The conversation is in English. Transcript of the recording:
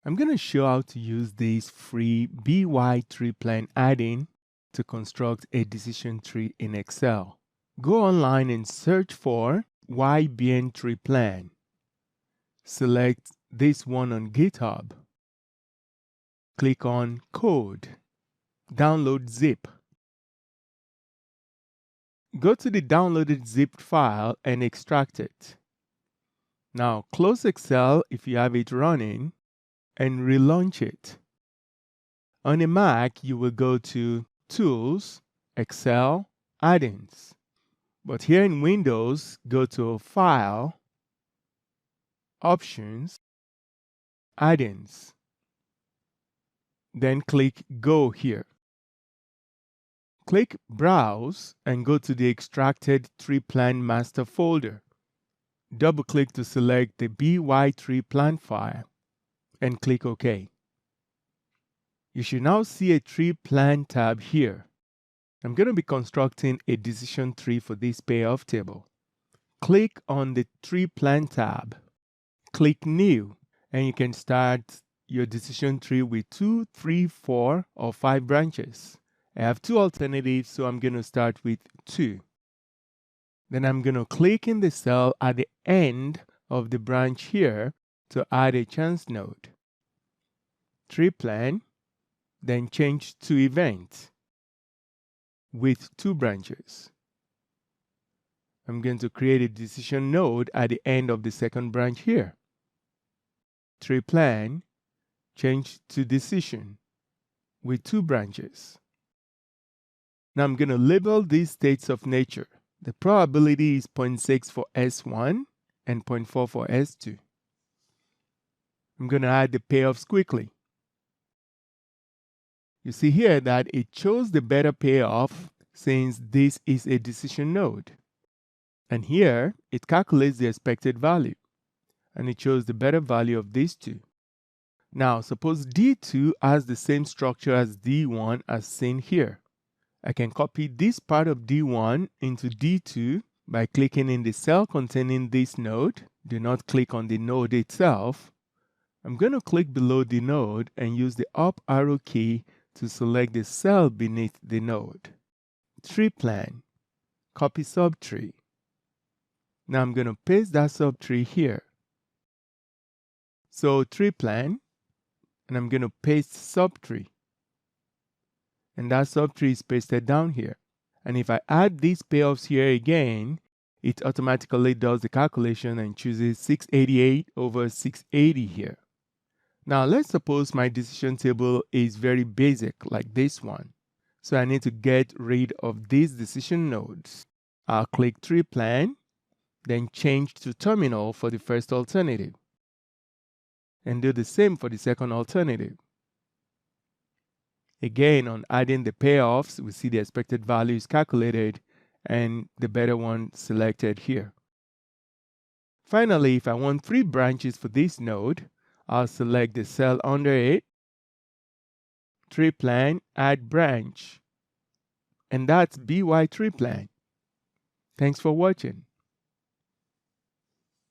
I'm going to show how to use this free BYTreePlan add-in to construct a decision tree in Excel. Go online and search for ybian Select this one on GitHub. Click on Code. Download zip. Go to the downloaded zip file and extract it. Now close Excel if you have it running and relaunch it. On a Mac, you will go to Tools, Excel, Add-ins. But here in Windows, go to File, Options, Add-ins. Then click Go here. Click Browse and go to the extracted TreePlan master folder. Double-click to select the BYTreePlan file and click OK. You should now see a TreePlan tab here. I'm going to be constructing a decision tree for this payoff table. Click on the TreePlan tab. Click New, and you can start your decision tree with 2, 3, 4, or 5 branches. I have 2 alternatives, so I'm going to start with 2. Then I'm going to click in the cell at the end of the branch here to add a chance node. TreePlan, then change to Event with 2 branches. I'm going to create a decision node at the end of the second branch here. TreePlan, change to Decision with 2 branches. Now I'm going to label these states of nature. The probability is 0.6 for S1 and 0.4 for S2. I'm going to add the payoffs quickly. You see here that it chose the better payoff since this is a decision node. And here, it calculates the expected value. And it chose the better value of these two. Now, suppose D2 has the same structure as D1 as seen here. I can copy this part of D1 into D2 by clicking in the cell containing this node. Do not click on the node itself. I'm going to click below the node and use the up arrow key to select the cell beneath the node. TreePlan, copy subtree. Now I'm going to paste that subtree here. So TreePlan, and I'm going to paste subtree. And that subtree is pasted down here. And if I add these payoffs here again, it automatically does the calculation and chooses 688 over 680 here. Now let's suppose my decision table is very basic like this one. So I need to get rid of these decision nodes. I'll click TreePlan, then change to Terminal for the first alternative. And do the same for the second alternative. Again, on adding the payoffs, we see the expected value is calculated and the better one selected here. Finally, if I want 3 branches for this node, I'll select the cell under it, TreePlan, add branch. And that's BYTreePlan. Thanks for watching.